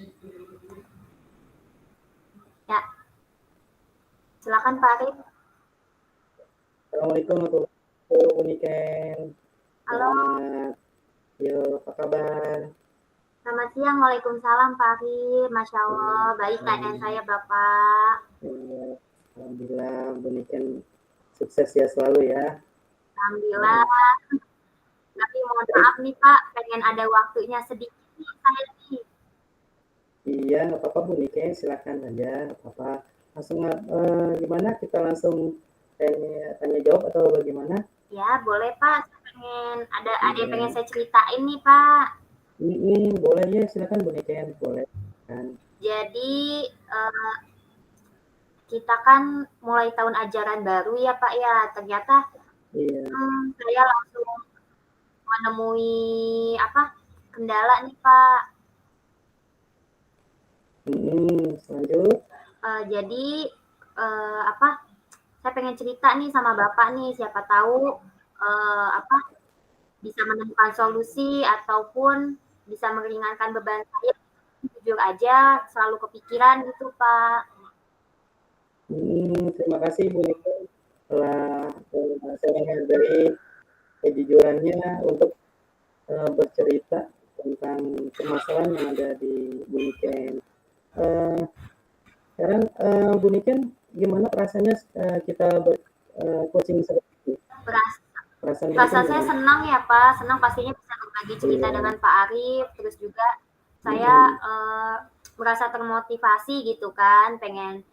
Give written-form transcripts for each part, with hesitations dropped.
Ya, silakan Pak Arif. Assalamualaikum warahmatullahi wabarakatuh, Niken. Halo, Selamat, yuk, apa kabar? selamat siang. Waalaikumsalam Pak Arif. Masya Allah, baik keadaan saya Bapak. Alhamdulillah, Bu Niken sukses ya selalu ya. Alhamdulillah. Tapi mohon maaf nih Pak, pengen ada waktunya sedikit nih saya nih. Iya, nggak apa-apa Bu Niken, silakan aja, nggak apa-apa. Langsung gimana? Kita langsung tanya jawab atau bagaimana? Ya, boleh Pak. Saya pengen ada yang pengen saya ceritain nih Pak. Boleh ya, silakan Bu Niken, boleh kan. Jadi kita kan mulai tahun ajaran baru ya Pak ya. Ternyata Iya. saya langsung menemui apa kendala nih Pak. Lanjut. Jadi apa? Saya pengen cerita nih sama Bapak nih, siapa tahu apa bisa menemukan solusi ataupun bisa meringankan beban saya. Jujur aja selalu kepikiran gitu Pak. Terima kasih Bu Niken telah saya menghargai kejujurannya untuk bercerita tentang permasalahan yang ada di Bu Niken. Uh, Sekarang Bu Niken, gimana perasaannya kita coaching seperti ini? Perasaan saya senang ya Pak, senang pastinya bisa berbagi cerita dengan Pak Arif, terus juga saya merasa termotivasi gitu kan, pengen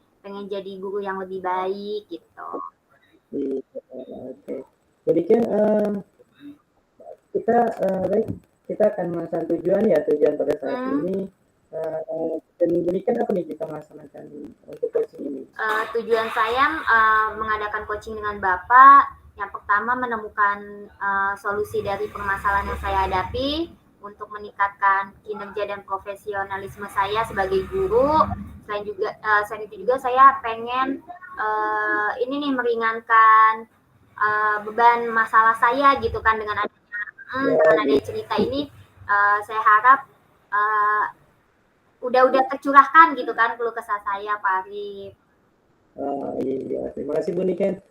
jadi guru yang lebih baik gitu. Oke. Bu Niken, kita akan melaksanakan tujuan pada saat ini. Dan berikan apa nih kita melaksanakan untuk coaching ini? Tujuan saya mengadakan coaching dengan Bapak, yang pertama menemukan solusi dari permasalahan yang saya hadapi untuk meningkatkan kinerja dan profesionalisme saya sebagai guru. Selain itu juga saya pengen ini nih meringankan beban masalah saya gitu kan dengan adanya cerita ini. Saya harap udah tercurahkan gitu kan keluh kesah saya Pak Arif. Iya, terima kasih Bu Niken.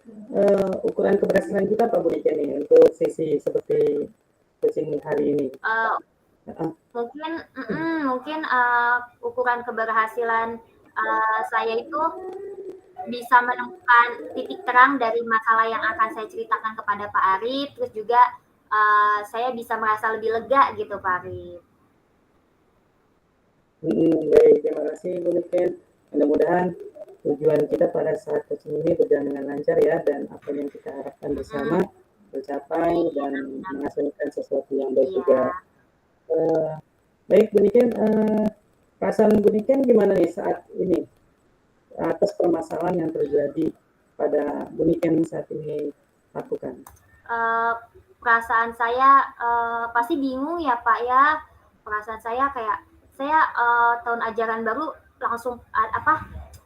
Ukuran keberhasilan kita apa Bu Niken nih untuk sesi seperti coaching hari ini? Mungkin ukuran keberhasilan saya itu bisa menemukan titik terang dari masalah yang akan saya ceritakan kepada Pak Arif, terus juga saya bisa merasa lebih lega gitu Pak Arif. Baik, terima kasih Bu Niken. Mudah-mudahan tujuan kita pada saat coaching ini berjalan dengan lancar ya, dan apa yang kita harapkan bersama tercapai dan menghasilkan sesuatu yang baik juga. Baik Bu Niken, perasaan Bu Niken gimana nih saat ini atas permasalahan yang terjadi pada Bu Niken saat ini lakukan? Perasaan saya pasti bingung ya Pak ya. Perasaan saya kayak saya tahun ajaran baru langsung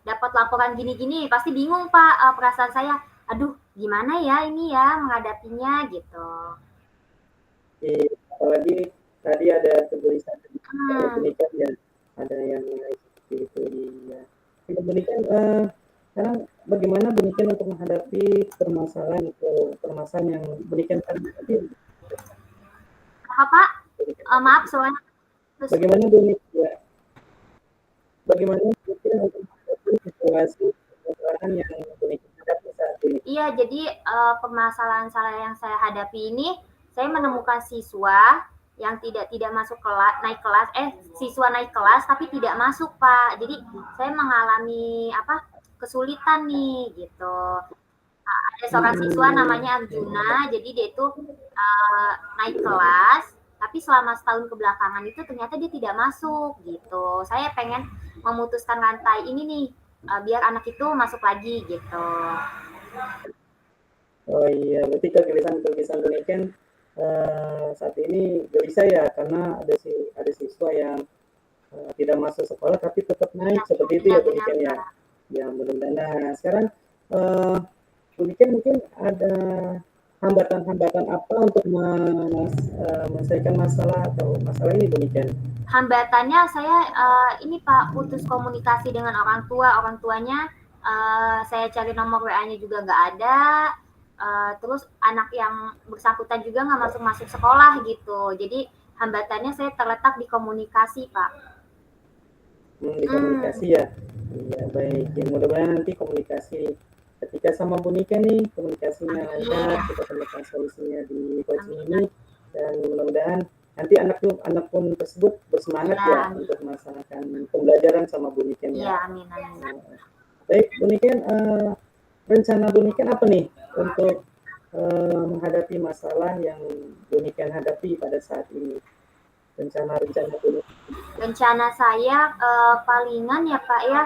dapat laporan gini-gini, pasti bingung Pak. Perasaan saya, aduh gimana ya ini ya menghadapinya gitu. Apalagi tadi ada tulisan pendidikan ya, ada yang seperti itu ya. Pendidikan sekarang bagaimana pendidikan untuk menghadapi permasalahan yang pendidikan tadi? Apa Pak? Maaf soalnya. Bagaimana pendidikan ya? Bagaimana pendidikan untuk menghadapi situasi permasalahan yang pendidikan hadapi saat ini? Iya, jadi permasalahan yang saya hadapi ini, saya menemukan siswa yang tidak masuk siswa naik kelas tapi tidak masuk Pak. Jadi saya mengalami kesulitan nih gitu. Ada seorang siswa namanya Arjuna, jadi dia itu naik kelas, tapi selama setahun kebelakangan itu ternyata dia tidak masuk gitu. Saya pengen memutuskan rantai ini nih, biar anak itu masuk lagi gitu. Oh iya, berarti kegelisahan pendidikan saat ini gak bisa ya, karena ada siswa yang tidak masuk sekolah tapi tetap naik seperti itu ya pendidikan ya. Ya mudah-mudahan. Nah sekarang pendidikan mungkin ada hambatan-hambatan apa untuk menyelesaikan masalah atau masalah ini, Bu Niken? Hambatannya saya ini Pak, putus komunikasi dengan orang tuanya saya cari nomor WA-nya juga nggak ada, terus anak yang bersangkutan juga nggak masuk sekolah gitu. Jadi hambatannya saya terletak di komunikasi Pak. Di komunikasi ya. Iya, baik. Ya, mudah-mudahan nanti komunikasi ketika sama Bu Niken nih, komunikasinya lancar, kita temukan solusinya di coaching ini, dan mudah-mudahan nanti anak pun tersebut bersemangat ya untuk melaksanakan pembelajaran sama Bu Niken ya. Iya, amin, amin. Baik, Bu Niken, rencana Bu Niken apa nih untuk menghadapi masalah yang Bu Niken hadapi pada saat ini? Rencana-rencana Bu Niken. Rencana saya palingan ya Pak ya,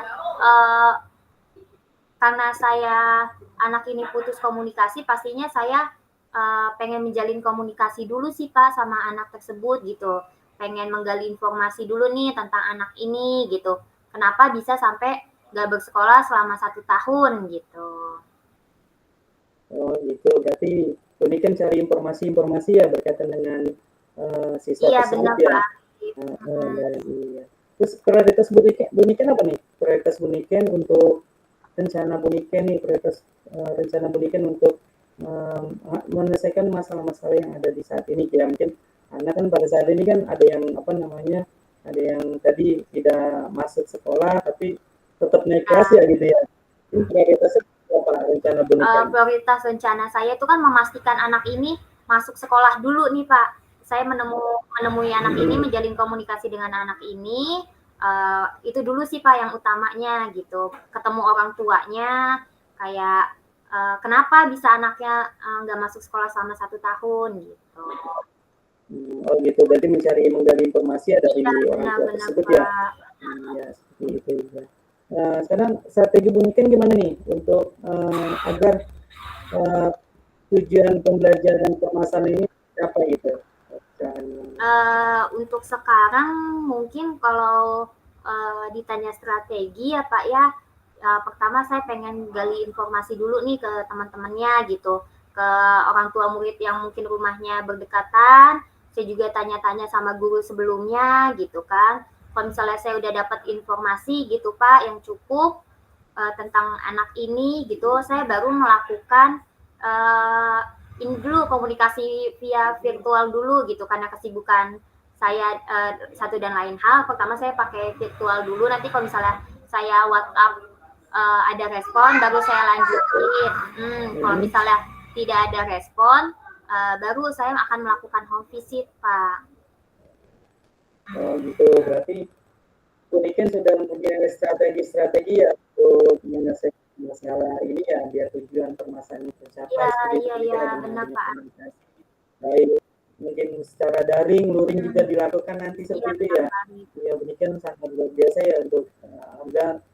karena saya anak ini putus komunikasi, pastinya saya pengen menjalin komunikasi dulu sih Pak sama anak tersebut gitu. Pengen menggali informasi dulu nih tentang anak ini gitu. Kenapa bisa sampai gak bersekolah selama 1 tahun gitu. Oh gitu, berarti Bu Niken cari informasi-informasi ya berkaitan dengan siswa Iya, tersebut benar, ya. Pak. Iya. Terus prioritas Bu Niken apa nih? Prioritas Bu Niken untuk rencana Bu Niken nih, prioritas rencana Bu Niken untuk menyelesaikan masalah-masalah yang ada di saat ini. Ya mungkin karena kan pada saat ini kan ada yang apa namanya, ada yang tadi tidak masuk sekolah tapi tetap naik kelas ya gitu ya. Ini prioritasnya apa rencana Bu Niken? Prioritas rencana saya itu kan memastikan anak ini masuk sekolah dulu nih Pak. Saya menemui anak ini, menjalin komunikasi dengan anak ini, itu dulu sih Pak yang utamanya gitu. Ketemu orang tuanya, kayak kenapa bisa anaknya nggak masuk sekolah selama 1 tahun gitu. Oh gitu, berarti menggali informasi ada dari orang tua tersebut ya? Iya, seperti itu ya. Sekarang strategi Bu Niken gimana nih untuk agar tujuan pembelajaran permasalahan ini apa gitu? Untuk sekarang mungkin kalau ditanya strategi ya Pak ya, pertama saya pengen gali informasi dulu nih ke teman-temannya gitu, ke orang tua murid yang mungkin rumahnya berdekatan, saya juga tanya-tanya sama guru sebelumnya gitu kan. Kalau misalnya saya udah dapat informasi gitu Pak yang cukup tentang anak ini gitu, saya baru melakukan ini dulu komunikasi via virtual dulu gitu karena kesibukan saya satu dan lain hal. Pertama saya pakai virtual dulu, nanti kalau misalnya saya WhatsApp ada respon baru saya lanjutin. Kalau misalnya tidak ada respon baru saya akan melakukan home visit Pak. Oh gitu, berarti Bu Niken sudah mempunyai strategi-strategi ya untuk menyelesaikan masalah ini ya biar tujuan permasalahan tercapai. Iya, benar Pak. Baik, mungkin secara daring, luring juga dilakukan nanti seperti itu ya. Ya Bu Niken sangat luar biasa ya untuk agar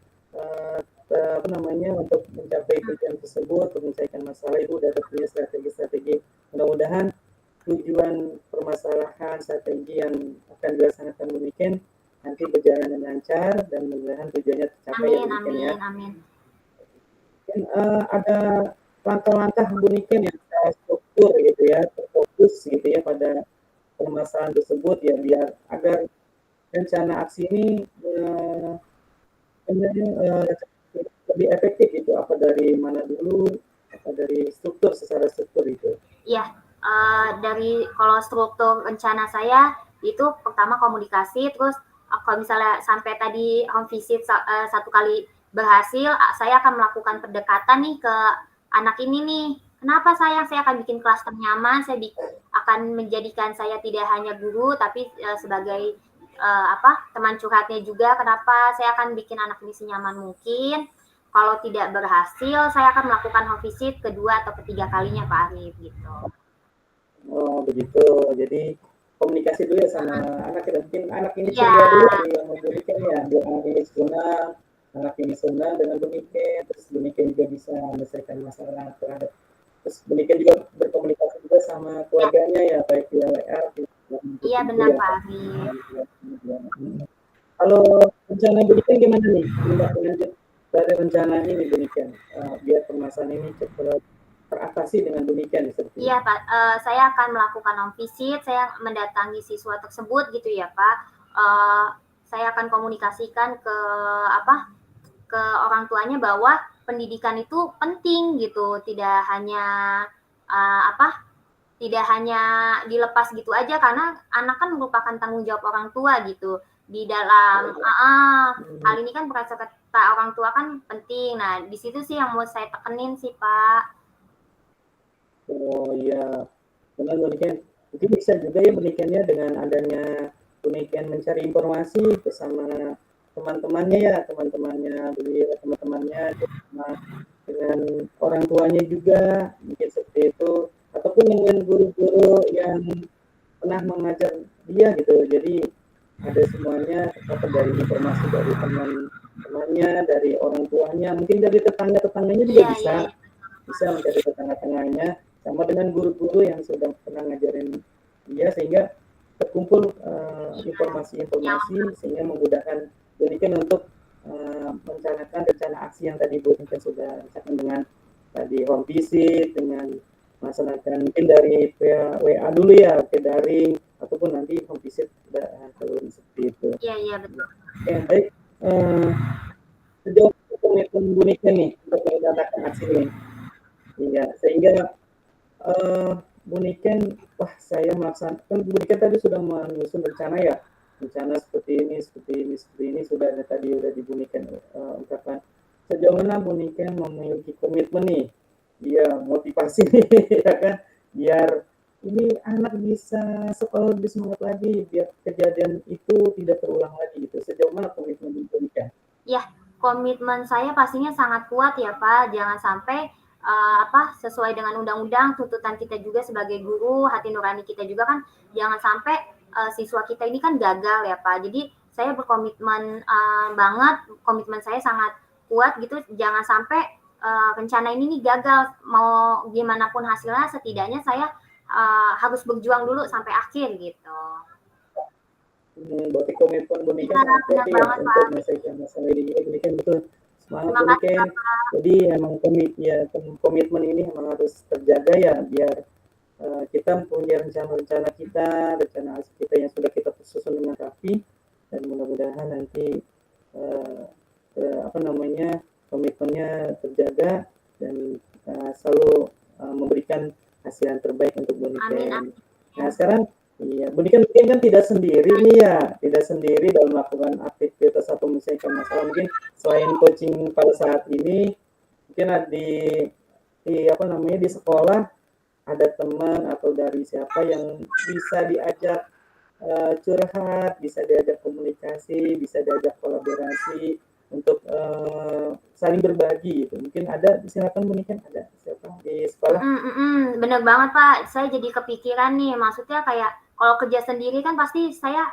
apa namanya untuk mencapai tujuan tersebut, menyelesaikan masalah itu udah punya strategi-strategi. Mudah-mudahan tujuan permasalahan strategi yang akan dilaksanakan Bu Niken nanti berjalan dengan lancar dan mudah-mudahan tujuannya tercapai ya Bu Niken ya. Amin. Dan ada langkah-langkah Bu Niken yang struktur gitu ya, terfokus gitu ya pada permasalahan tersebut ya biar agar rencana aksi ini lebih efektif gitu, apa dari mana dulu, apa dari struktur secara struktur itu. Iya, dari kalau struktur rencana saya itu pertama komunikasi, terus kalau misalnya sampai tadi home visit 1 kali berhasil, saya akan melakukan pendekatan nih ke anak ini nih. Kenapa sayang? Saya akan bikin kelas ternyaman, saya akan menjadikan saya tidak hanya guru tapi sebagai teman curhatnya juga. Kenapa? Saya akan bikin anak ini senyaman mungkin. Kalau tidak berhasil, saya akan melakukan home visit kedua atau ketiga kalinya Pak Arif gitu. Oh begitu, jadi komunikasi dulu ya sama anak kita, mungkin anak ini ceria dulu yang Bu Niken ya, biar anak ini senang dengan Bu Niken, terus Bu Niken juga bisa menyelesaikan masalah terhadap, terus Bu Niken juga berkomunikasi juga sama keluarganya ya, baik via WA. Iya benar Pak Arif. Kalau rencana Bu Niken gimana nih? Tindak lanjut dari rencana ini Bu Niken, biar permasalahan ini cepat teratasi dengan demikian seperti Iya ini? Pak, saya akan melakukan home visit, saya mendatangi siswa tersebut gitu ya Pak. Saya akan komunikasikan ke apa, ke orang tuanya bahwa pendidikan itu penting gitu, tidak hanya tidak hanya dilepas gitu aja karena anak kan merupakan tanggung jawab orang tua gitu. Di dalam hal ini kan peran serta orang tua kan penting. Nah, di situ sih yang mau saya tekenin sih Pak. Oh iya, benar Buniken. Mungkin bisa juga ya Bunikennya dengan adanya Buniken mencari informasi bersama teman-temannya ya, teman-temannya beliau, teman-temannya dengan orang tuanya juga, mungkin seperti itu. Ataupun dengan guru-guru yang pernah mengajar dia gitu. Jadi ada semuanya terdapat dari informasi dari teman-temannya, dari orang tuanya, mungkin dari tetangga-tetangganya juga Iya, bisa iya, bisa mencari tetangga-tetangganya sama dengan guru-guru yang sudah pernah ngajarin dia sehingga terkumpul yang informasi-informasi sehingga memudahkan Buniken untuk merencanakan rencana aksi yang tadi Buniken sudah rencanakan dengan tadi home visit dengan melaksanakan mungkin dari WA dulu ya ke daring ataupun nanti home visit kalau seperti itu. iya, iya betul. Oke, baik. Sejauh komitmen Buniken nih untuk merencanakan aksi ini. Iya, sehingga Buniken, wah saya melaksanakan, Buniken tadi sudah menyusun rencana ya, rencana seperti ini, seperti ini, seperti ini, sudah ada tadi, sudah di Buniken ungkapkan. Sejauh mana Buniken memiliki komitmen nih, dia motivasi nih, ya kan, biar ini anak bisa sekolah lebih semangat lagi, biar kejadian itu tidak terulang lagi gitu. Sejauh mana komitmen Buniken? Ya, komitmen saya pastinya sangat kuat ya Pak. Jangan sampai sesuai dengan undang-undang, tuntutan kita juga sebagai guru, hati nurani kita juga kan jangan sampai siswa kita ini kan gagal ya Pak. Jadi saya berkomitmen banget, komitmen saya sangat kuat gitu. Jangan sampai rencana ini nih gagal. Mau gimana pun hasilnya, setidaknya saya harus berjuang dulu sampai akhir gitu. Berarti komitmen Buniken Iya, sangat kuat benar ya banget untuk Pak. menyelesaikan masalah ini. Buniken betul semangat Terima kasih Buniken. Bapak. Jadi emang komitmen ini memang harus terjaga ya biar kita mempunyai rencana-rencana kita, rencana kita yang sudah kita susun dengan rapi dan mudah-mudahan nanti uh, apa namanya komitmennya terjaga dan selalu memberikan hasil yang terbaik untuk Amin, Buniken. Nah amin. sekarang iya, Buniken mungkin kan tidak sendiri nih ya, tidak sendiri dalam melakukan aktivitas atau menyelesaikan masalah. Mungkin selain coaching pada saat ini, mungkin ada di apa namanya di sekolah ada teman atau dari siapa yang bisa diajak curhat, bisa diajak komunikasi, bisa diajak kolaborasi untuk saling berbagi gitu. Mungkin ada, silakan Buniken ada siapa di sekolah? Bener banget Pak, saya jadi kepikiran nih, maksudnya kayak kalau kerja sendiri kan pasti saya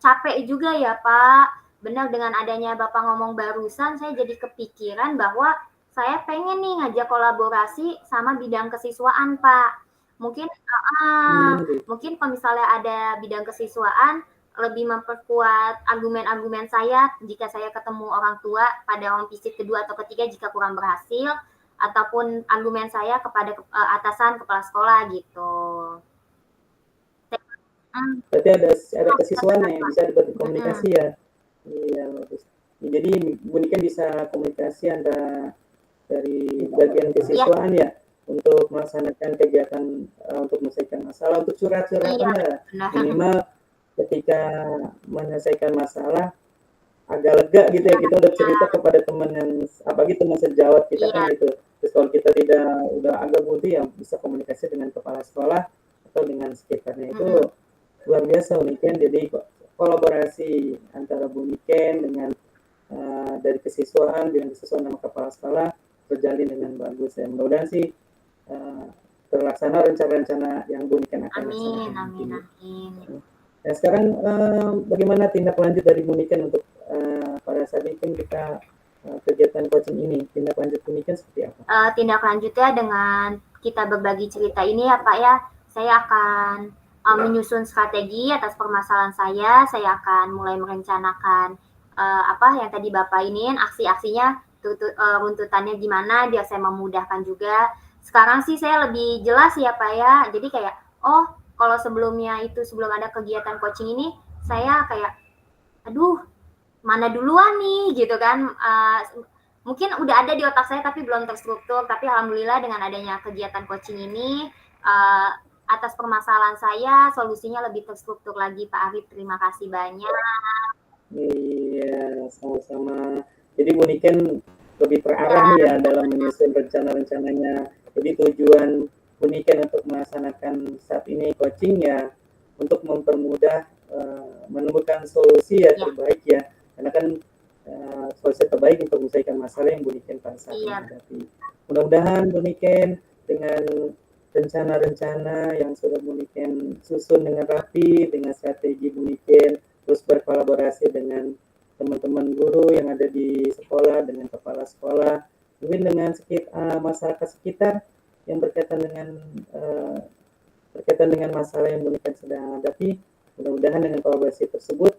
capek juga ya Pak. Benar dengan adanya Bapak ngomong barusan, saya jadi kepikiran bahwa saya pengen nih ngajak kolaborasi sama bidang kesiswaan Pak. Mungkin Menarik. mungkin kalau misalnya ada bidang kesiswaan, lebih memperkuat argumen-argumen saya jika saya ketemu orang tua pada home visit kedua atau ketiga jika kurang berhasil, ataupun argumen saya kepada atasan kepala sekolah gitu. Berarti ada kesiswaan yang bisa berkomunikasi ya. Iya bagus. Ya, jadi Buniken bisa komunikasi antara dari bagian kesiswaan ya untuk melaksanakan kegiatan untuk menyelesaikan masalah, untuk curhat-curhatan ya. Minimal ketika menyelesaikan masalah agak lega gitu ya, kita udah cerita kepada teman yang apalagi teman sejawat kita kan gitu. Terus kalau kita tidak udah agak buntu ya bisa komunikasi dengan kepala sekolah atau dengan sekitarnya itu luar biasa Buniken. Jadi kolaborasi antara Buniken dengan dari kesiswaan dengan kesiswaan sama kepala sekolah berjalin dengan bagus ya. Mudah-mudahan sih terlaksana rencana-rencana yang Buniken akan laksanakan. Amin, amin. Nah sekarang bagaimana tindak lanjut dari Buniken untuk pada saat ini kan kita kegiatan coaching ini, tindak lanjut Buniken seperti apa? Tindak lanjutnya dengan kita berbagi cerita ini ya Pak ya, saya akan menyusun strategi atas permasalahan saya akan mulai merencanakan apa yang tadi Bapak iniin, aksi-aksinya, runtutannya gimana biar saya memudahkan juga. Sekarang sih saya lebih jelas ya Pak ya. Jadi kayak, oh kalau sebelumnya itu sebelum ada kegiatan coaching ini, saya kayak, aduh mana duluan nih gitu kan. Mungkin udah ada di otak saya tapi belum terstruktur. Tapi alhamdulillah dengan adanya kegiatan coaching ini, atas permasalahan saya solusinya lebih terstruktur lagi Pak Arif. Terima kasih banyak. Iya, sama-sama. Jadi Bu Niken lebih terarah nih ya dalam menyusun rencana-rencananya. Jadi tujuan Bu Niken untuk melaksanakan saat ini coaching ya untuk mempermudah menemukan solusi ya terbaik ya. Karena kan solusi terbaik untuk menyelesaikan masalah yang Bu Niken pada saat ini hadapi. Mudah-mudahan Bu Niken dengan rencana-rencana yang sudah Bu Niken susun dengan rapi, dengan strategi Bu Niken, terus berkolaborasi dengan teman-teman guru yang ada di sekolah, dengan kepala sekolah, mungkin dengan masyarakat sekitar yang berkaitan dengan masalah yang Bu Niken sedang hadapi. Mudah-mudahan dengan kolaborasi tersebut,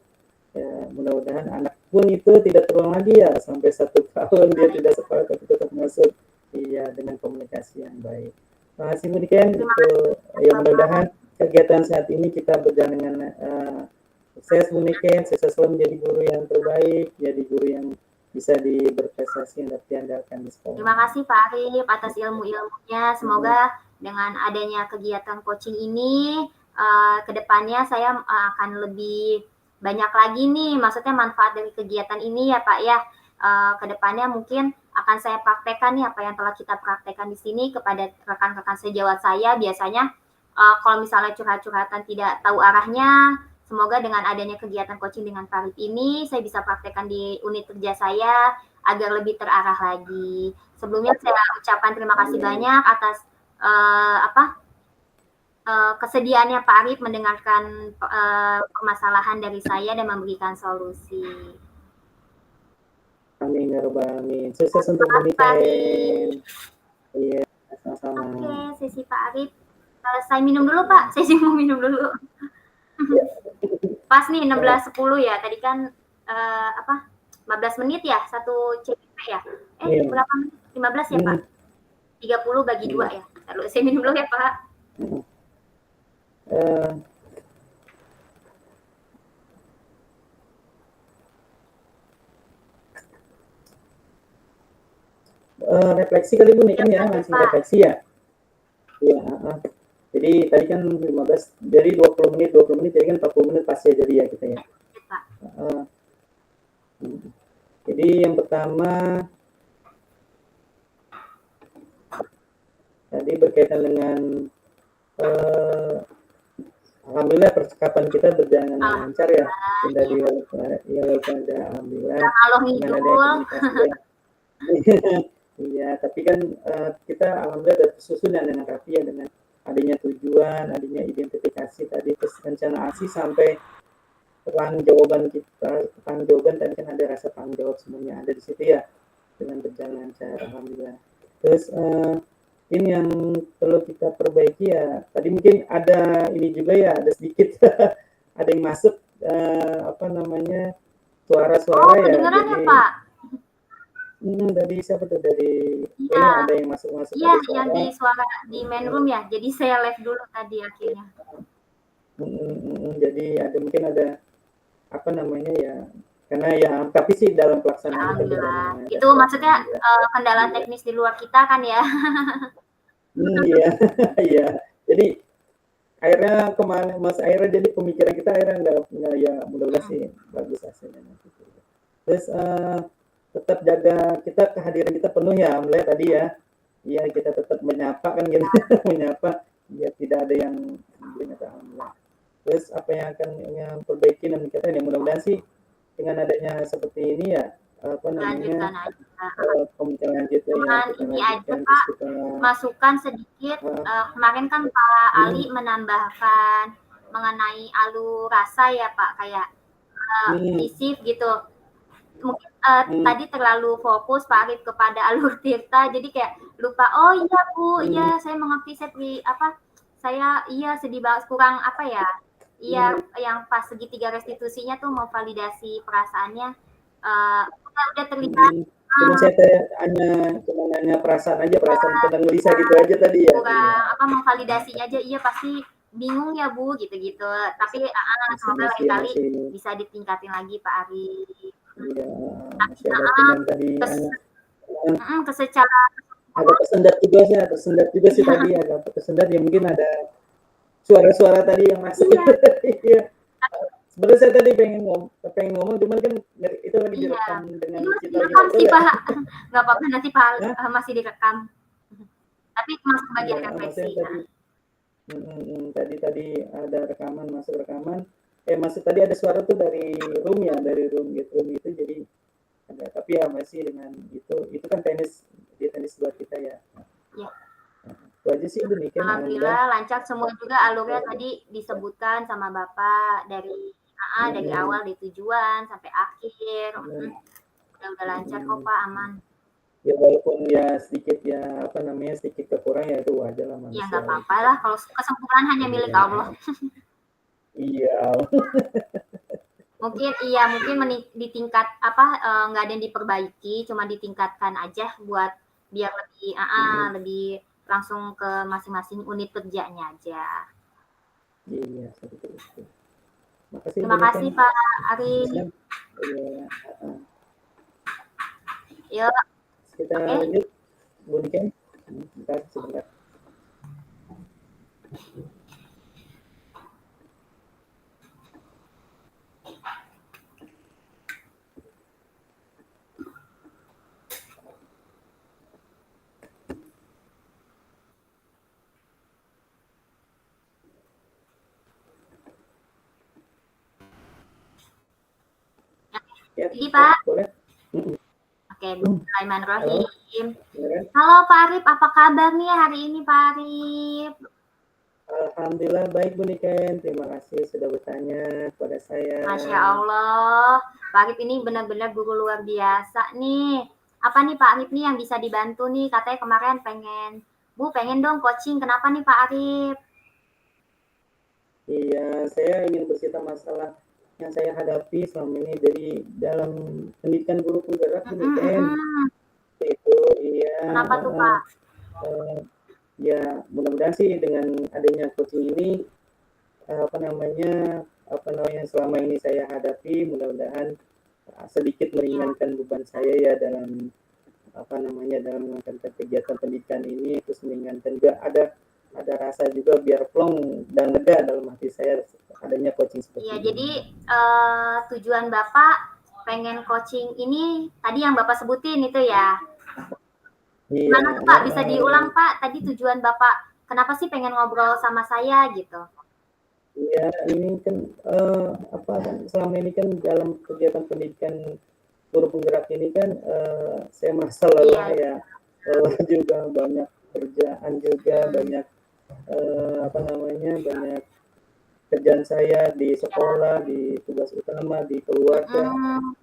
ya, mudah-mudahan anak pun itu tidak terulang lagi ya sampai 1 tahun dia tidak sekolah tapi tetap masuk, iya, dengan komunikasi yang baik. Terima kasih Bu Niken. Itu ya, mudah-mudahan kegiatan saat ini kita berjalan dengan sukses Bu Niken, sukses selalu menjadi guru yang terbaik, jadi guru yang bisa berprestasi yang dapat diandalkan di sekolah. Terima kasih Pak Arif atas ilmu-ilmunya. Semoga dengan adanya kegiatan coaching ini, kedepannya saya akan lebih banyak lagi nih, maksudnya manfaat dari kegiatan ini ya Pak ya. Kedepannya mungkin akan saya praktekkan nih apa yang telah kita praktekkan di sini kepada rekan-rekan sejawat saya. Biasanya kalau misalnya curhat-curhatan tidak tahu arahnya, semoga dengan adanya kegiatan coaching dengan Pak Arif ini, saya bisa praktekkan di unit kerja saya agar lebih terarah lagi. Sebelumnya saya ucapkan terima kasih banyak atas kesediaannya Pak Arif mendengarkan permasalahan dari saya dan memberikan solusi. Amin ya rabbal alamin. Sukses untuk Bu Niken. Iya, sama-sama. Oke, sesi Pak Arif. Saya minum dulu Pak, saya mau minum dulu. Pas nih 16.10 ya, tadi kan 15 menit ya, 1 CPP ya. Berapa menit? 15 ya Pak? 30 bagi 2 ya. Lalu saya minum dulu ya Pak. Refleksi kali Bu Niken ya, langsung refleksi ya. Iya, jadi tadi kan 15, jadi 20 menit, jadi kan 40 menit pasti jadi ya kita ya. Jadi yang pertama tadi berkaitan dengan alhamdulillah percakapan kita berjalan lancar ya. Tidak ada alhamdulillah. Dengan ada komunikasi ya. Iya, tapi kan kita alhamdulillah ada susunan dengan rapi ya, dengan adanya tujuan, adanya identifikasi tadi, terus rencana aksi sampai perang jawaban kita, perang jawaban tadi kan ada rasa tanggung jawab semuanya ada di situ ya, dengan berjalan lancar alhamdulillah. Terus ini yang perlu kita perbaiki ya, tadi mungkin ada ini juga ya, ada sedikit ada yang masuk suara-suara ya. Kedengeran ya Pak? Dari siapa tuh? Dari ada yang masuk. Iya, yang di suara di main room ya. Jadi saya live dulu tadi akhirnya. Jadi mungkin ada ya, karena ya tapi sih dalam pelaksanaan itu maksudnya kendala teknis di luar kita kan ya. Iya. Jadi akhirnya jadi pemikiran kita akhirnya nggak ya, mudah-mudahan sih bagus hasilnya. Terus tetap jaga kehadiran kita penuh ya, mulai tadi ya. Iya, kita tetap menyapa kan gitu. Menyapa, ya tidak ada yang alhamdulillah. Terus apa yang akan perbaiki dan kita ya, mudah-mudahan sih dengan adanya seperti ini ya, pembicaraan lanjut ya. Ini aja Pak, masukan sedikit. Kemarin kan Pak Ali menambahkan mengenai alur rasa ya Pak, kayak visif gitu. Mungkin tadi terlalu fokus Pak Arif kepada alur tirta, jadi kayak lupa. Oh iya Bu, iya saya mengerti, saya sedih banget, kurang iya yang pas segitiga restitusinya tuh mau validasi perasaannya udah terlihat Cuma saya cuma nanya perasaan aja, perasaan tenang gelisah gitu aja tadi ya. kurang memvalidasinya aja, iya pasti bingung ya Bu gitu-gitu. Tapi semoga lain kali bisa ditingkatin lagi Pak Ari. Iya, masih ada cuman tadi secara agak tersendat juga sih tadi, agak tersendat ya, mungkin ada suara-suara tadi yang masuk. Iya. Sebenarnya saya tadi pengen ngomong, cuman kan itu lagi direkam dengan kita direkam sih Pak. Nggak apa-apa, nanti Pak masih direkam. Tapi masuk bagian refleksi. Tadi ada masuk rekaman. Masuk tadi ada suara tuh dari room gitu, jadi ada, tapi ya masih dengan itu kan tenis buat kita ya. Ya. Itu aja sih demikian. Alhamdulillah lancar semua juga alurnya tadi disebutkan sama Bapak dari awal di tujuan sampai akhir. Udah lancar kok Pak, aman. Ya walaupun ya sedikit kekurang ya itu wajar lah manusia. Ya nggak apa-apa lah, kalau kesempurnaan hanya milik Allah. Iya. mungkin di tingkat nggak ada yang diperbaiki, cuma ditingkatkan aja buat biar lebih lebih langsung ke masing-masing unit kerjanya aja. Iya, seperti itu. Terima kasih Pak Ari. Yuk. Kita lanjut, Bu Niken. Sebentar. Jadi Pak. Boleh. Oke, Bismillahirrahmanirrahim. Halo Pak Arif, apa kabar nih hari ini Pak Arif? Alhamdulillah baik Bu Niken, terima kasih sudah bertanya kepada saya. Masya Allah, Pak Arif ini benar-benar guru luar biasa nih. Apa nih Pak Arif nih yang bisa dibantu nih? Katanya kemarin pengen dong coaching, kenapa nih Pak Arif? Iya, saya ingin bercerita masalah yang saya hadapi selama ini dari dalam pendidikan guru penggerak Bu Niken. Itu iya. Kenapa tuh Pak? Ya mudah-mudahan sih dengan adanya coaching ini selama ini saya hadapi, mudah-mudahan sedikit meringankan beban saya ya dalam dalam melakukan kegiatan pendidikan ini, terus meringankan juga ada rasa juga biar plong dan lega dalam hati saya adanya coaching seperti ini. Jadi tujuan Bapak pengen coaching ini tadi yang Bapak sebutin itu ya? Gimana tuh Pak? Bisa diulang Pak? Tadi tujuan Bapak kenapa sih pengen ngobrol sama saya gitu? Iya, ini kan selama ini kan dalam kegiatan pendidikan guru penggerak ini kan saya merasa lelah ya, juga banyak kerjaan juga, banyak banyak kerjaan saya di sekolah, di tugas utama, di keluarga,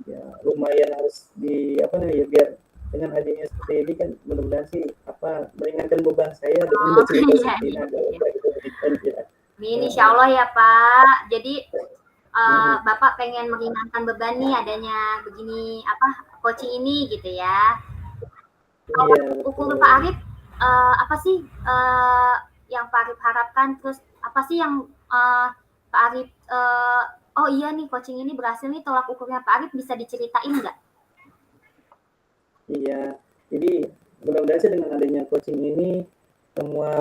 ya lumayan harus biar dengan adanya seperti ini kan mudah-mudahan sih meringankan beban saya dengan bercerita seperti ini adalah Ini insya Allah ya Pak. Jadi Bapak pengen meringankan beban nih adanya begini coaching ini gitu ya. Kalau ukur Pak Arif apa sih yang Pak Arif harapkan, terus apa sih yang Pak Arif oh iya nih coaching ini berhasil nih, tolak ukurnya Pak Arif bisa diceritain nggak? Iya, jadi mudah-mudahan sih dengan adanya coaching ini semua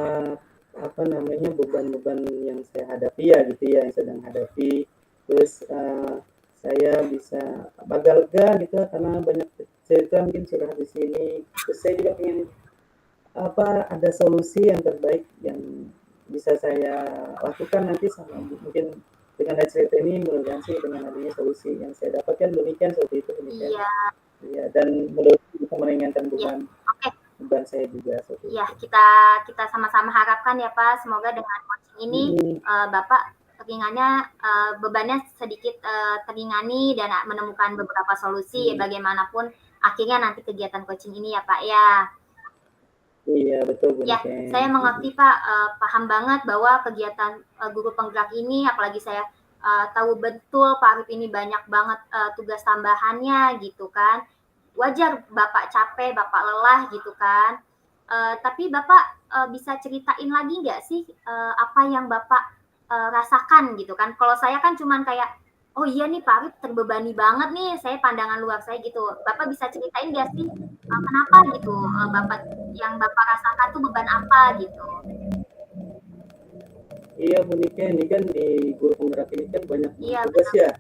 beban-beban yang saya hadapi ya gitu ya, yang sedang hadapi, terus saya bisa lega gitu karena banyak cerita mungkin sudah di sini. Terus saya juga ingin ada solusi yang terbaik yang bisa saya lakukan nanti sama mungkin dengan cerita ini, mudah-mudahan sih dengan adanya solusi yang saya dapatkan demikian seperti itu. Iya. Ya, dan mudah-mudahan bisa meringankan beban saya juga. Iya, kita sama-sama harapkan ya Pak, semoga dengan coaching ini Bapak bebannya sedikit teringani dan menemukan beberapa solusi bagaimanapun akhirnya nanti kegiatan coaching ini ya Pak ya. Iya betul Bu. Ya, saya mengerti Pak, paham banget bahwa kegiatan guru penggerak ini, apalagi saya tahu betul Pak Arif ini banyak banget tugas tambahannya gitu kan. wajar Bapak capek, Bapak lelah gitu kan. Tapi Bapak bisa ceritain lagi nggak sih apa yang Bapak rasakan gitu kan? Kalau saya kan cuman kayak, oh iya nih Pak Arif terbebani banget nih, saya pandangan luar saya gitu. Bapak bisa ceritain nggak sih kenapa gitu Bapak yang Bapak rasakan tuh beban apa gitu? Iya Bu Nike, ini kan di guru penggerak ini kan banyak Iya tugas benar. ya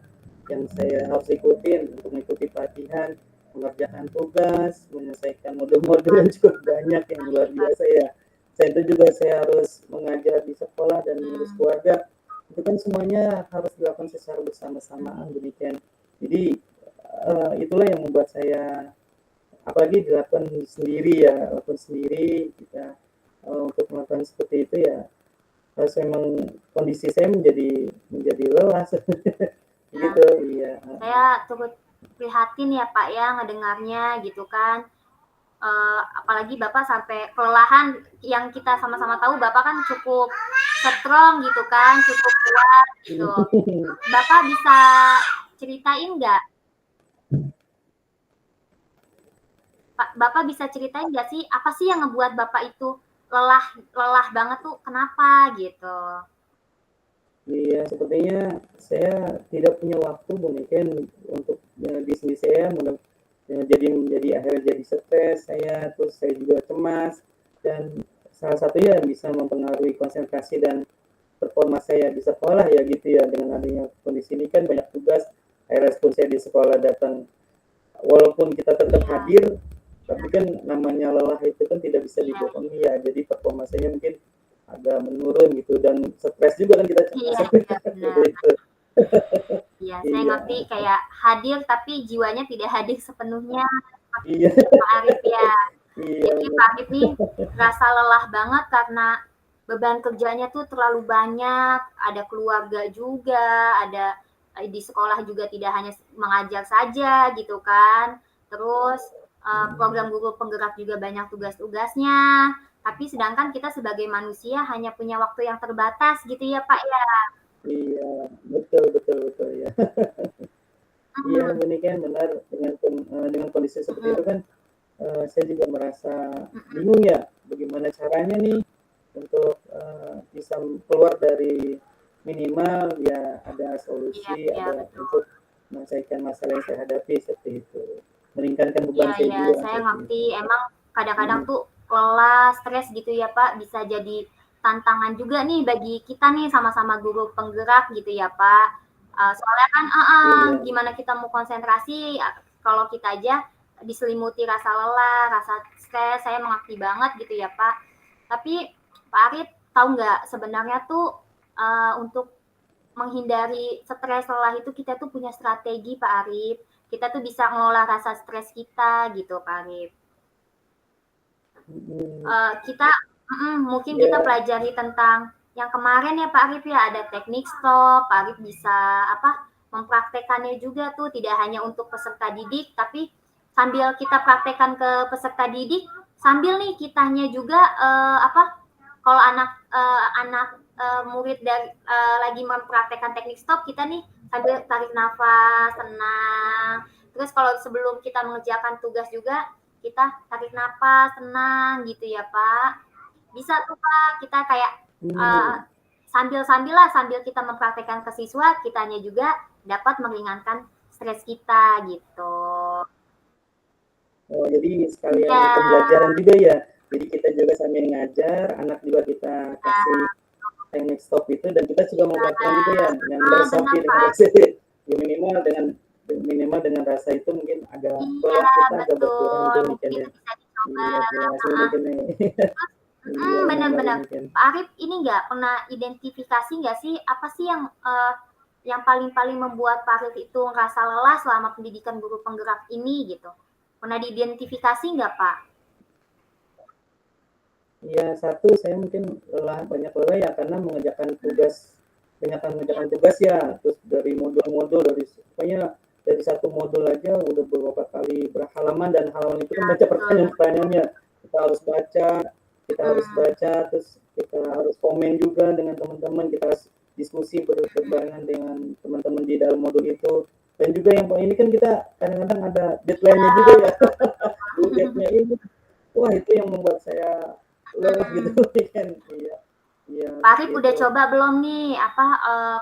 yang saya harus ikutin untuk mengikuti pelatihan, mengerjakan tugas, menyelesaikan modul-modul yang cukup banyak yang luar Pak. biasa ya. Saya itu juga saya harus mengajar di sekolah dan mengurus keluarga. Itu kan semuanya harus dilakukan secara bersama-samaan demikian. Jadi itulah yang membuat saya apalagi dilakukan sendiri ya, lakukan sendiri kita untuk melakukan seperti itu ya harus memang kondisi saya menjadi lelah gitu iya. Saya turut prihatin ya Pak ya ngedengarnya gitu kan. Apalagi Bapak sampai kelelahan yang kita sama-sama tahu Bapak kan cukup strong gitu kan, cukup kuat gitu. Bapak bisa ceritain nggak? Bapak bisa ceritain nggak sih apa sih yang ngebuat Bapak itu lelah lelah banget tuh kenapa gitu? Iya, sepertinya saya tidak punya waktu mungkin untuk bisnis saya jadi akhirnya jadi stres saya, terus saya juga cemas dan salah satunya bisa mempengaruhi konsentrasi dan performa saya di sekolah ya gitu ya dengan adanya kondisi ini kan banyak tugas akhirnya respon saya di sekolah datang walaupun kita tetap hadir tapi kan namanya lelah itu kan tidak bisa dibohongi ya jadi performa saya mungkin agak menurun gitu dan stres juga kan kita cemas Iya benar. gitu. Iya, saya Iya, ngerti kayak hadir tapi jiwanya tidak hadir sepenuhnya. iya, Pak Arif ya. iya, Jadi Pak Arif nih rasa lelah banget karena beban kerjanya tuh terlalu banyak, ada keluarga juga, ada di sekolah juga tidak hanya mengajar saja gitu kan. Terus program guru penggerak juga banyak tugas-tugasnya. Tapi sedangkan kita sebagai manusia hanya punya waktu yang terbatas gitu ya Pak ya. iya, betul, betul, betul ya. Iya, Hmm, demikian benar dengan kondisi seperti hmm, itu kan saya juga merasa bingung ya bagaimana caranya nih untuk bisa keluar dari minimal ya ada iya, solusi iya ada betul. untuk menyelesaikan masalah yang saya hadapi seperti itu meringankan beban Iya, saya iya, juga saya seperti ngerti. itu. Emang kadang-kadang Hmm, tuh lelah, stres gitu ya, Pak, bisa jadi tantangan juga nih bagi kita nih sama-sama guru penggerak gitu ya, Pak. Soalnya kan, iya, gimana kita mau konsentrasi kalau kita aja diselimuti rasa lelah, rasa stres, saya mengerti banget gitu ya, Pak. Tapi Pak Arif tahu nggak sebenarnya tuh untuk menghindari stres lelah itu kita tuh punya strategi Pak Arif. Kita tuh bisa ngelola rasa stres kita gitu Pak Arif. hmm, Kita mungkin kita ya, pelajari tentang yang kemarin ya Pak Arif ya ada teknik stop. Pak Arif bisa apa mempraktekannya juga tuh tidak hanya untuk peserta didik tapi sambil kita praktekkan ke peserta didik sambil nih kitanya juga apa kalau anak murid dari lagi mempraktekkan teknik stop kita nih sambil tarik nafas tenang terus kalau sebelum kita mengerjakan tugas juga kita tarik nafas tenang gitu ya Pak bisa tuh Pak kita kayak uh, hmm. sambil kita mempraktekkan ke siswa kitanya juga dapat meringankan stres kita gitu Oh, jadi sekalian iya pembelajaran juga ya. Jadi kita juga sambil ngajar, anak juga kita kasih teknik stop itu dan kita juga mempraktikkan juga ya dengan meresapi benar dengan Pak rasa ya minimal dengan rasa itu mungkin agak iya lelah kita agak berkurang betul gitu mungkin mungkin itu ya. bisa dicoba Iya, terima kasih mungkin nih. Iya, menarik benar-benar mungkin. Pak Arif ini nggak pernah identifikasi nggak sih apa sih yang paling-paling membuat Pak Arif itu ngerasa lelah selama pendidikan guru penggerak ini gitu pernah diidentifikasi nggak Pak? Iya, satu saya mungkin banyak lelah ya karena mengerjakan Iya, tugas ya, terus dari modul-modul dari pokoknya dari satu modul aja udah beberapa kali berhalaman dan halaman itu kan banyak betul betul. pertanyaan-pertanyaannya. Kita harus Hmm, baca, terus kita harus komen juga dengan teman-teman, kita harus diskusi berbarengan dengan teman-teman di dalam modul itu. Dan juga yang ini kan kita kadang-kadang ada deadline-nya juga ya. Due date-nya ini. Wah, itu yang membuat saya lelah gitu kan. Iya. Iya, Pak Arif seperti udah itu. coba belum nih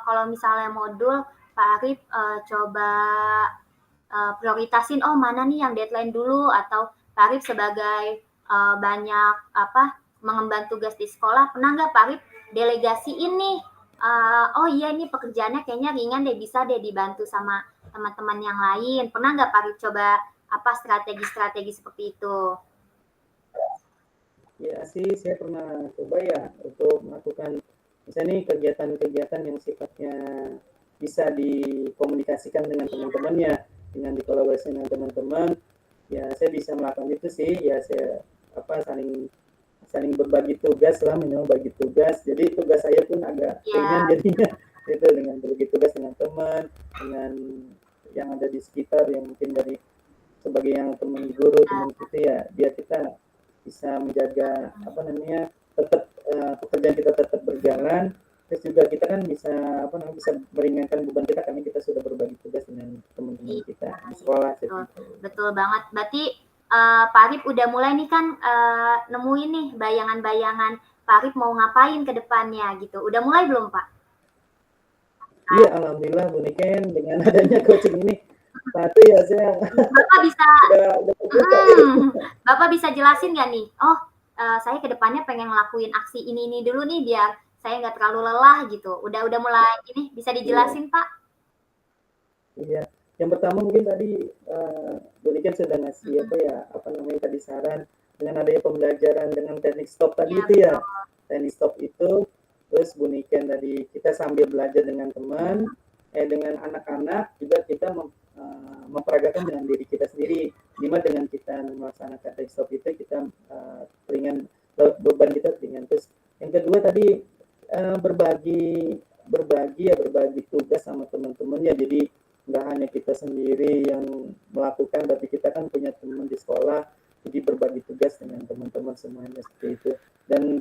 kalau misalnya modul Pak Arif coba prioritasin oh mana nih yang deadline dulu atau Pak Arif sebagai banyak mengemban tugas di sekolah pernah nggak Pak Arif delegasiin nih oh iya ini pekerjaannya kayaknya ringan deh bisa deh dibantu sama teman-teman yang lain pernah nggak Pak Arif coba strategi-strategi seperti itu? Ya sih, saya pernah coba ya untuk melakukan misalnya nih kegiatan-kegiatan yang sifatnya bisa dikomunikasikan dengan teman-temannya, dengan dikolaborasi dengan teman-teman. Ya, saya bisa melakukan itu sih. Ya, saya saling saling berbagi tugas lah, minimal bagi tugas. Jadi tugas saya pun agak ringan Ya, jadinya itu dengan berbagi tugas dengan teman, dengan yang ada di sekitar yang mungkin dari sebagai yang teman guru teman kita ya biar kita bisa menjaga tetap pekerjaan kita tetap berjalan terus juga kita kan bisa bisa meringankan beban kita karena kita sudah berbagi tugas dengan teman-teman kita di sekolah betul, gitu. betul banget. Berarti Pak Arif udah mulai nih kan nemuin nih bayangan-bayangan Pak Arif mau ngapain ke depannya gitu. Udah mulai belum Pak? Iya, alhamdulillah Bu Niken dengan adanya coaching ini satu ya saya Bapak bisa, udah terbuka gitu. Bapak bisa jelasin nggak nih? Oh, saya ke depannya pengen ngelakuin aksi ini dulu nih biar saya nggak terlalu lelah gitu. Udah mulai ini bisa Iya, dijelasin Pak? iya. Yang pertama mungkin tadi Bu Niken sudah ngasih tadi saran dengan adanya pembelajaran dengan teknik stop tadi Ya, itu ya. Teknik stop itu terus Bu Niken tadi kita sambil belajar dengan teman dengan anak-anak juga kita memperagakan dengan diri kita sendiri. Dimana dengan kita melaksanakan teknik stop itu kita ringan beban kita ringan. Terus yang kedua tadi berbagi tugas sama teman-temannya. Jadi nggak hanya kita sendiri yang melakukan, tapi kita kan punya teman di sekolah, jadi berbagi tugas dengan teman-teman semuanya seperti itu. Dan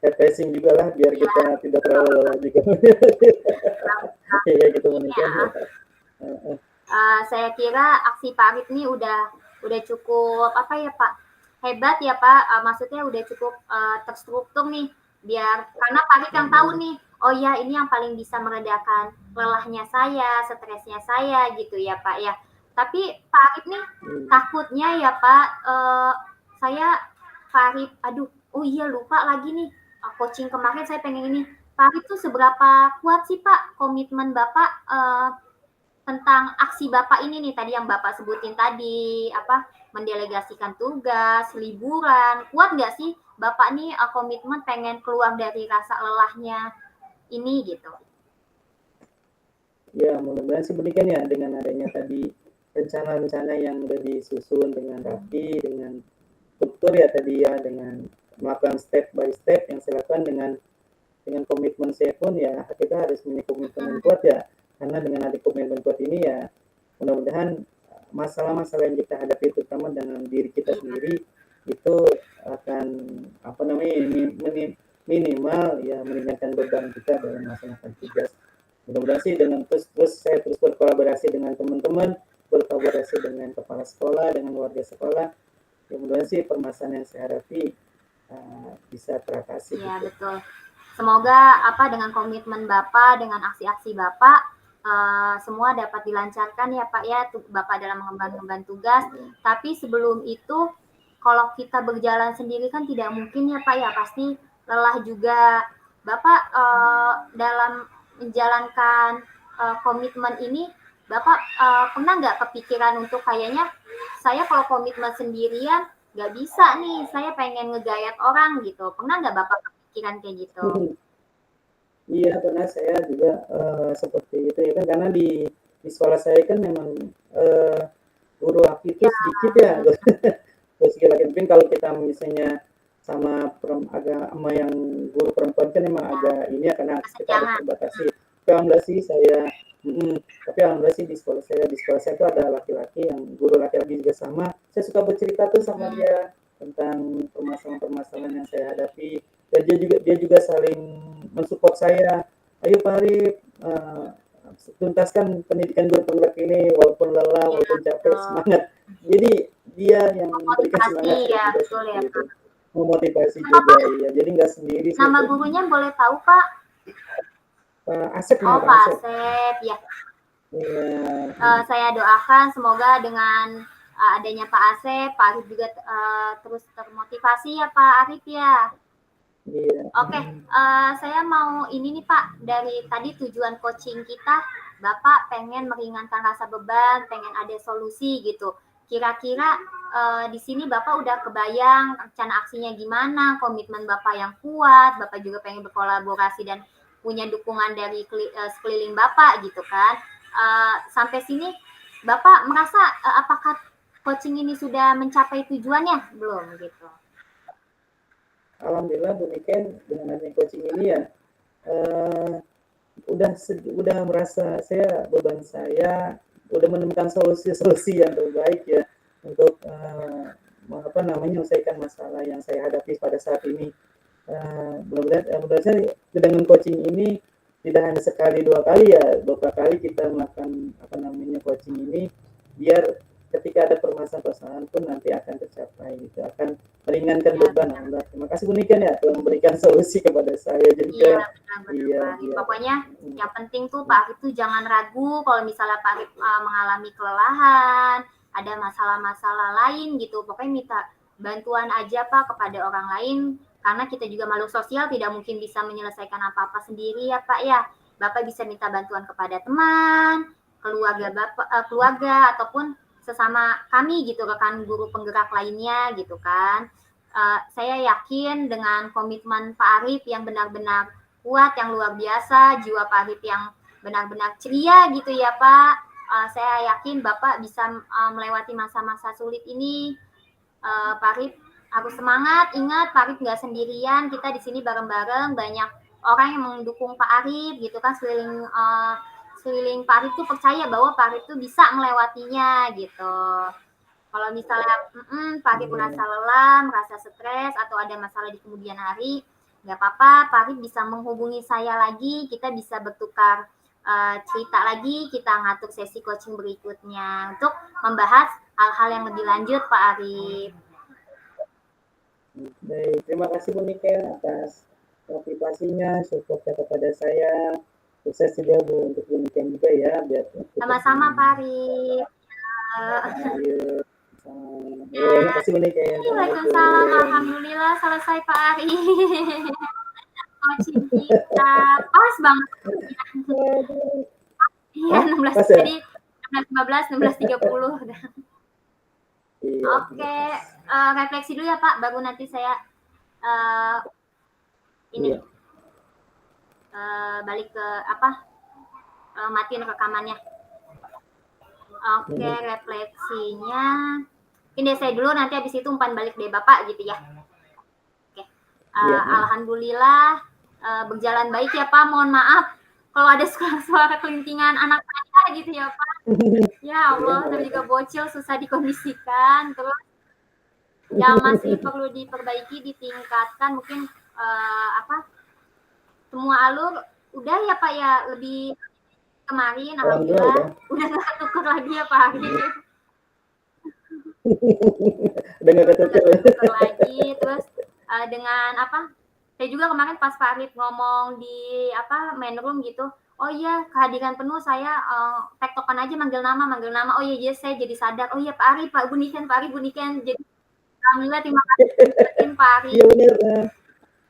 refreshing juga lah biar kita tidak terlalu lelah juga. Ya gitu menikah. Saya kira aksi Pak Arif ini udah cukup Pak hebat ya Pak. Maksudnya udah cukup terstruktur nih biar karena Pak Arif yang tahu nih oh ya ini yang paling bisa meredakan lelahnya saya, stresnya saya gitu ya Pak ya. Tapi Pak Arif nih takutnya ya Pak saya Pak Arif aduh oh iya lupa lagi nih coaching kemarin saya pengen ini Pak Arif tuh seberapa kuat sih Pak komitmen Bapak tentang aksi Bapak ini nih tadi yang Bapak sebutin tadi mendelegasikan tugas, liburan, kuat nggak sih Bapak nih komitmen pengen keluar dari rasa lelahnya ini gitu? Ya mudah-mudahan sih demikian ya dengan adanya tadi rencana-rencana yang udah disusun dengan rapi, dengan struktur ya tadi ya dengan melakukan step by step yang saya lakukan dengan komitmen saya pun ya kita harus punya komitmen yang kuat ya karena dengan ada komitmen kuat ini ya mudah-mudahan masalah-masalah yang kita hadapi terutama dengan diri kita sendiri itu akan minimal ya meringankan beban kita dalam melaksanakan tugas. Mudah-mudahan sih dengan terus saya terus berkolaborasi dengan teman-teman, berkolaborasi dengan kepala sekolah, dengan warga sekolah. Ya mudah-mudahan sih permasalahan yang saya hadapi bisa teratasi. Ya gitu. Betul. Semoga dengan komitmen Bapak, dengan aksi-aksi Bapak, semua dapat dilancarkan ya Pak ya, Bapak dalam mengemban tugas. Tapi sebelum itu, kalau kita berjalan sendiri kan tidak mungkin ya Pak ya, pasti lelah juga. Bapak dalam menjalankan komitmen ini, Bapak pernah nggak kepikiran untuk kayaknya saya kalau komitmen sendirian nggak bisa nih, saya pengen ngegayat orang gitu. Pernah nggak Bapak kepikiran kayak gitu? Iya, pernah saya juga seperti itu ya kan karena di sekolah saya kan memang guru laki itu sedikit ya. Terus laki mungkin kalau kita misalnya sama yang guru perempuan kan memang agak ini ya karena kita harus terbatasi. Tapi alhamdulillah sih tapi alhamdulillah sih di sekolah saya itu ada laki-laki yang guru laki-laki juga sama. Saya suka bercerita tuh sama dia tentang permasalahan-permasalahan yang saya hadapi. Dan dia juga saling mensupport saya. Ayo Pak Arif, tuntaskan pendidikan guru penggerak ini walaupun lelah, walaupun capek, semangat. Jadi dia yang memberikan semangat ya, juga betul ya, seperti itu. Pak. Memotivasi juga, ya. Jadi nggak sendiri. Nama gurunya boleh tahu, Pak? Asep nih, Oh, Pak Pak Asep. Asep, ya. Iya. Saya doakan semoga dengan adanya Pak Asep, Pak Arif juga terus termotivasi ya Pak Arif ya. Iya. Oke, saya mau ini nih Pak, dari tadi tujuan coaching kita, Bapak pengen meringankan rasa beban, pengen ada solusi gitu. Kira-kira di sini Bapak udah kebayang rencana aksinya gimana, komitmen Bapak yang kuat, Bapak juga pengen berkolaborasi dan punya dukungan dari sekeliling Bapak gitu kan. Sampai sini Bapak merasa apakah coaching ini sudah mencapai tujuannya? Belum gitu. Alhamdulillah Bu Niken dengan adanya coaching ini ya udah merasa beban saya udah menemukan solusi yang terbaik ya untuk menyelesaikan masalah yang saya hadapi pada saat ini. Mudah-mudahan dengan coaching ini tidak hanya sekali dua kali ya, beberapa kali kita melakukan coaching ini biar ketika ada permasalahan pun nanti akan tercapai gitu, akan meringankan beban. Terima kasih Bu Niken ya telah memberikan solusi kepada saya juga. Iya. Pokoknya yang penting tuh Pak Arif tuh jangan ragu kalau misalnya Pak Arif mengalami kelelahan, ada masalah-masalah lain gitu, pokoknya minta bantuan aja Pak kepada orang lain, karena kita juga makhluk sosial, tidak mungkin bisa menyelesaikan apa-apa sendiri ya Pak ya. Bapak bisa minta bantuan kepada teman, keluarga Bapak, keluarga ataupun sesama kami gitu, rekan guru penggerak lainnya gitu kan. Saya yakin dengan komitmen Pak Arif yang benar-benar kuat, yang luar biasa, jiwa Pak Arif yang benar-benar ceria gitu ya Pak. Saya yakin Bapak bisa melewati masa-masa sulit ini. Pak Arif harus semangat, ingat Pak Arif nggak sendirian, kita di sini bareng-bareng, banyak orang yang mendukung Pak Arif gitu kan, sekeliling Pak Arif tuh percaya bahwa Pak Arif tuh bisa melewatinya gitu. Kalau misalnya Pak Arif merasa lelah, merasa stres, atau ada masalah di kemudian hari, nggak apa-apa, Pak Arif bisa menghubungi saya lagi, kita bisa bertukar cerita lagi, kita ngatur sesi coaching berikutnya untuk membahas hal-hal yang lebih lanjut, Pak Arif. Baik, terima kasih Bu Niken atas motivasinya, supportnya kepada saya. Sukses juga Bu untuk Bu Niken juga ya. Sama-sama Pak Arif. Terima kasih Bu Niken. Waalaikumsalam. Alhamdulillah selesai Pak Arif. Coaching kita pas banget. Iya, 16 jadi 16:15, 16:30. Oke, refleksi dulu ya Pak, baru nanti saya balik ke matiin rekamannya. Oke, refleksinya ini saya dulu, nanti habis itu umpan balik deh Bapak gitu ya. Oke, alhamdulillah berjalan baik ya Pak, mohon maaf kalau ada suara kelintingan anak saya gitu ya Pak. Ya Allah, saya juga bocil, susah dikondisikan. Terus yang masih perlu diperbaiki, ditingkatkan, mungkin semua alur udah ya Pak ya, lebih kemarin alhamdulillah udah nggak tuker lagi ya Pak Arif. Udah nggak tuker lagi. Terus dengan saya juga kemarin pas Pak Arif ngomong di main room gitu, oh iya kehadiran penuh, saya tektokan aja manggil nama, oh iya saya jadi sadar, oh iya Pak Arif, Pak Buniken, jadi alhamdulillah, terima kasih Pak Arif. Iya benar.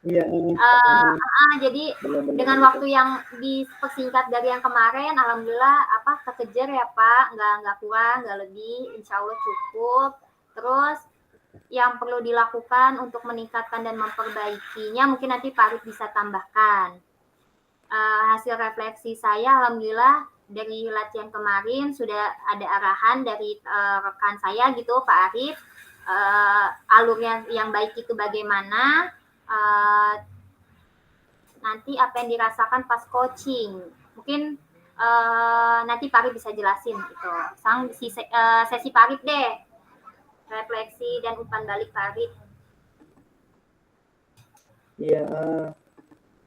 Iya. Jadi dengan waktu yang dipersingkat dari yang kemarin, alhamdulillah kekejar ya Pak, nggak kurang, nggak lebih, insya Allah cukup. Terus yang perlu dilakukan untuk meningkatkan dan memperbaikinya mungkin nanti Pak Arif bisa tambahkan. Hasil refleksi saya alhamdulillah dari latihan kemarin sudah ada arahan dari rekan saya gitu Pak Arif, alurnya yang baik itu bagaimana, nanti apa yang dirasakan pas coaching mungkin nanti Pak Arif bisa jelasin gitu. Sesi Pak Arif deh, refleksi dan umpan balik Pak Arif. Iya,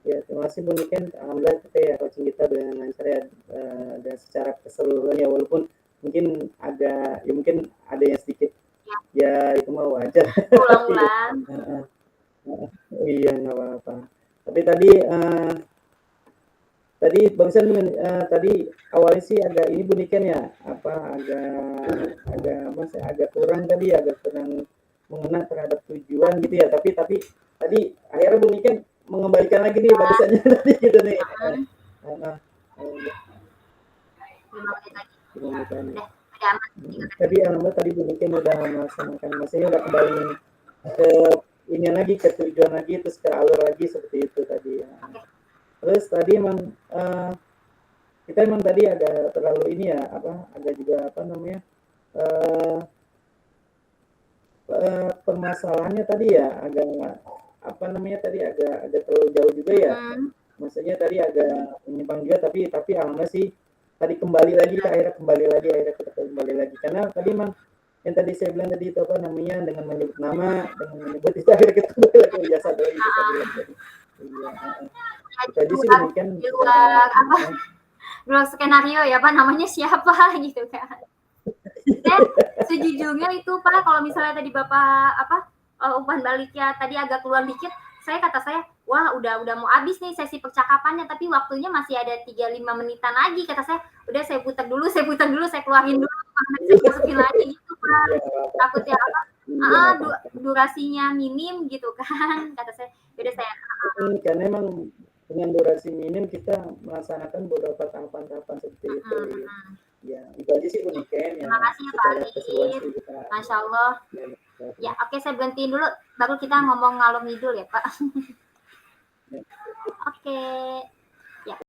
Ya, terima kasih Bu Niken. Alhamdulillah kita ya coaching kita dengan lancar ya, dan secara keseluruhan ya, walaupun mungkin mungkin ada yang sedikit ya itu mah wajar. Ulang-ulang. Heeh, heeh. Iya nggak apa-apa. Tapi tadi tadi barusan tadi awalnya sih agak ini Bu Niken ya, apa agak agak kurang tadi, agak kurang mengena terhadap tujuan gitu ya. Tapi tadi akhirnya Bu Niken mengembalikan lagi nih barusannya tadi gitu nih. Heeh. 5 menit lagi. Lima menit lagi. Udah aman. Tadi alhamdulillah tadi Bu Niken udah melaksanakan, maksudnya udah kembali ke ini lagi, ke tujuan lagi, terus ke alur lagi seperti itu tadi ya. Terus tadi emang kita emang tadi agak terlalu ini ya, agak juga permasalahannya tadi ya agak tadi agak terlalu jauh juga ya. Maksudnya tadi agak menyimpang juga, tapi alhamdulillah sih tadi kembali lagi akhirnya kita kembali lagi, karena tadi emang yang tadi saya bilang tadi itu dengan menyebut nama, dengan menyebut itu akhirnya kita kembali lagi biasa doi gitu tadi. Iya. Itu aja sih demikian. Di luar skenario ya Pak, namanya siapa gitu kan. Sejujurnya itu Pak, kalau misalnya tadi Bapak umpan baliknya tadi agak keluar dikit, kata saya, wah udah mau habis nih sesi percakapannya, tapi waktunya masih ada 3-5 menitan lagi. Kata saya, udah saya putar dulu, saya keluarin dulu, saya masukin lagi gitu Pak. Takutnya durasinya minim gitu kan. Kata saya, udah saya. Karena emang dengan durasi minim kita melaksanakan beberapa tahapan-tahapan seperti itu. Ya, itu aja sih Bu Niken. Terima kasih ya Pak Alif. Masya Allah. Ya, oke, saya berhentiin dulu, baru kita ngomong ngalor ngidul ya Pak. Oke.